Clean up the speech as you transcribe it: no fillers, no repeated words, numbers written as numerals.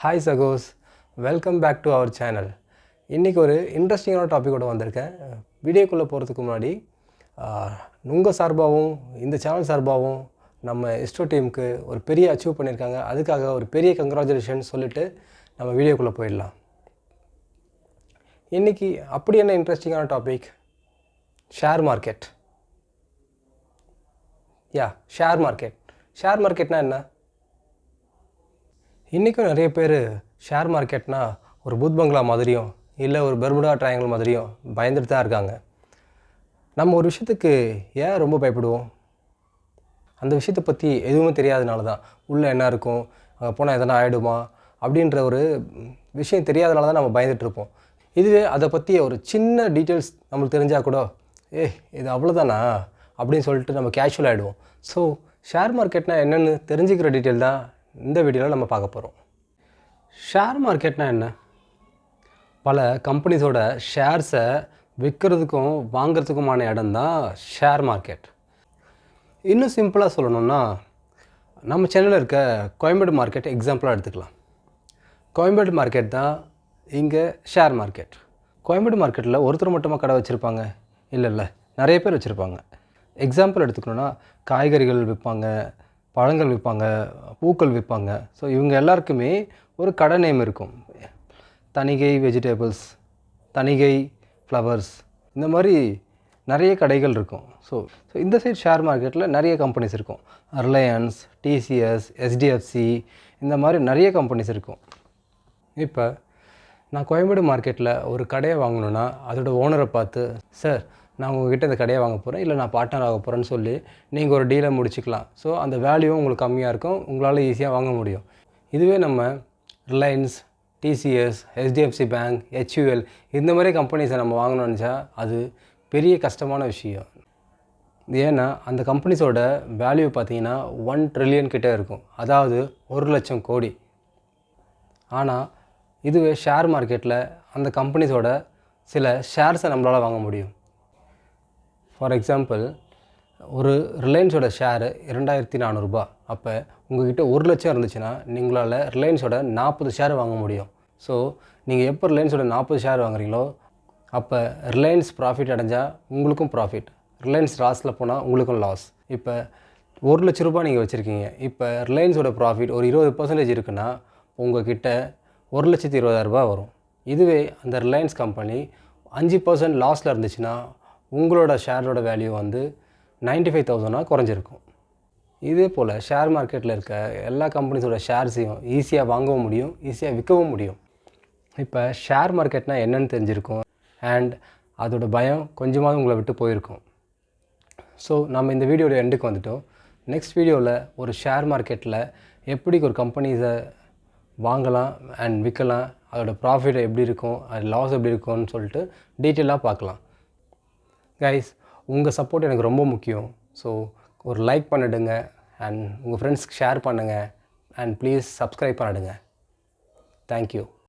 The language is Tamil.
ஹாய் சகோஸ், welcome back to our channel. இன்றைக்கி ஒரு இன்ட்ரெஸ்டிங்கான டாப்பிக்கோடு வந்திருக்கேன். வீடியோக்குள்ளே போகிறதுக்கு முன்னாடி உங்கள் சார்பாகவும் இந்த சேனல் சார்பாகவும் நம்ம இஸ்ரோ டீமுக்கு ஒரு பெரிய அச்சீவ் பண்ணியிருக்காங்க. அதுக்காக ஒரு பெரிய கங்க்ராச்சுலேஷன் சொல்லிவிட்டு நம்ம வீடியோக்குள்ளே போயிடலாம். இன்றைக்கி அப்படி என்ன இன்ட்ரெஸ்டிங்கான topic? Share market. Share market. Share மார்க்கெட்னால் என்ன? இன்றைக்கும் நிறைய பேர் ஷேர் மார்க்கெட்னால் ஒரு பூத் பங்களா மாதிரியும் இல்லை ஒரு பெர்முடா ட்ரையாங்கிள் மாதிரியும் பயந்துட்டு தான் இருக்காங்க. நம்ம ஒரு விஷயத்துக்கு ஏன் ரொம்ப பயப்படுவோம்? அந்த விஷயத்தை பற்றி எதுவுமே தெரியாதனால தான். உள்ளே என்ன இருக்கும், அங்கே போனால் எதனா ஆகிடுமா அப்படின்ற ஒரு விஷயம் தெரியாதனால தான் நம்ம பயந்துட்டுருப்போம். இதுவே அதை பற்றி ஒரு சின்ன டீட்டெயில்ஸ் நம்மளுக்கு தெரிஞ்சால் கூட இது அவ்வளோதானா அப்படின்னு சொல்லிட்டு நம்ம கேஷுவல் ஆகிடுவோம். ஸோ ஷேர் மார்க்கெட்னால் என்னென்னு தெரிஞ்சுக்கிற டீட்டெயில் தான் இந்த வீடியோவில் நம்ம பார்க்க போகிறோம். ஷேர் மார்க்கெட்னால் என்ன? பல கம்பெனிஸோட ஷேர்ஸை விற்கிறதுக்கும் வாங்கிறதுக்குமான இடம் தான் ஷேர் மார்க்கெட். இன்னும் சிம்பிளாக சொல்லணும்னா, நம்ம சென்னையில் இருக்க கோயம்பேடு மார்க்கெட் எக்ஸாம்பிளாக எடுத்துக்கலாம். கோயம்பேடு மார்க்கெட் தான் இங்கே ஷேர் மார்க்கெட். கோயம்பேடு மார்க்கெட்டில் ஒருத்தர் மட்டுமா கடை வச்சுருப்பாங்க? இல்லை, நிறைய பேர் வச்சுருப்பாங்க. எக்ஸாம்பிள் எடுத்துக்கணுன்னா, காய்கறிகள் விற்பாங்க, பழங்கள் விற்பாங்க, பூக்கள் விற்பாங்க. ஸோ இவங்க எல்லாருக்குமே ஒரு கடை நேம் இருக்கும். தணிகை வெஜிடபிள்ஸ், தணிகை ஃப்ளவர்ஸ், இந்த மாதிரி நிறைய கடைகள் இருக்கும். ஸோ இந்த சைட் ஷேர் மார்க்கெட்டில் நிறைய கம்பெனிஸ் இருக்கும். ரிலையன்ஸ், டிசிஎஸ், எஸ்டிஎஃப்சி, இந்த மாதிரி நிறைய கம்பெனிஸ் இருக்கும். இப்போ நான் கோயம்பேடு மார்க்கெட்டில் ஒரு கடையை வாங்கணுன்னா அதோடய ஓனரை பார்த்து, சார் நான் உங்கள்கிட்ட இந்த கடையை வாங்க போகிறேன், இல்லை நான் பார்ட்னர் ஆக போகிறேன்னு சொல்லி நீங்கள் ஒரு டீலை முடிச்சிக்கலாம். ஸோ அந்த வேல்யூவும் உங்களுக்கு கம்மியாக இருக்கும், உங்களால் ஈஸியாக வாங்க முடியும். இதுவே நம்ம Reliance, TCS, SDFC bank, HUL இந்த மாதிரி கம்பெனிஸை நம்ம வாங்கணும்னு நினச்சா அது பெரிய கஷ்டமான விஷயம். ஏன்னா அந்த கம்பெனிஸோட வேல்யூ பார்த்திங்கன்னா 1 ட்ரில்லியன் கிட்டே இருக்கும், அதாவது 1,00,000 கோடி. ஆனால் இதுவே ஷேர் மார்க்கெட்டில் அந்த கம்பெனிஸோட சில ஷேர்ஸை நம்மளால் வாங்க முடியும். ஃபார் எக்ஸாம்பிள், ஒரு ரிலையன்ஸோட ஷேரு 2400 ரூபா. அப்போ உங்கள்கிட்ட 1,00,000 இருந்துச்சுன்னா நீங்களால் ரிலையன்ஸோட 40 ஷேர் வாங்க முடியும். ஸோ நீங்கள் எப்போ ரிலையன்ஸோட 40 ஷேர் வாங்குறீங்களோ அப்போ ரிலையன்ஸ் ப்ராஃபிட் அடைஞ்சால் உங்களுக்கும் ப்ராஃபிட், ரிலையன்ஸ் லாஸில் போனால் உங்களுக்கும் லாஸ். இப்போ 1,00,000 ரூபா நீங்கள் வச்சுருக்கீங்க. இப்போ ரிலையன்ஸோட ப்ராஃபிட் ஒரு 20% இருக்குன்னா உங்கள்கிட்ட 1,20,000 ரூபா வரும். இதுவே அந்த ரிலையன்ஸ் கம்பெனி 5% லாஸில் இருந்துச்சுன்னா உங்களோட ஷேரோட வேல்யூ வந்து 95,000 குறைஞ்சிருக்கும். இதே போல் ஷேர் மார்க்கெட்டில் இருக்க எல்லா கம்பெனிஸோட ஷேர்ஸையும் ஈஸியாக வாங்கவும் முடியும், ஈஸியாக விற்கவும் முடியும். இப்போ ஷேர் மார்க்கெட்னால் என்னென்னு தெரிஞ்சிருக்கும், அண்ட் அதோட பயம் கொஞ்சமாவது உங்களை விட்டு போயிருக்கும். ஸோ நம்ம இந்த வீடியோட எண்டுக்கு வந்துட்டோம். நெக்ஸ்ட் வீடியோவில் ஒரு ஷேர் மார்க்கெட்டில் எப்படி ஒரு கம்பெனிஸை வாங்கலாம் அண்ட் விற்கலாம், அதோட ப்ராஃபிட் எப்படி இருக்கும், அது லாஸ் எப்படி இருக்கும்னு சொல்லிட்டு டீட்டெயிலாக பார்க்கலாம். கைஸ், உங்கள் சப்போர்ட் எனக்கு ரொம்ப முக்கியம். ஸோ ஒரு லைக் பண்ணிடுங்க, அண்ட் உங்கள் ஃப்ரெண்ட்ஸ்க்கு ஷேர் பண்ணுங்கள், அண்ட் ப்ளீஸ் சப்ஸ்கிரைப் பண்ணிடுங்க. தேங்க்யூ.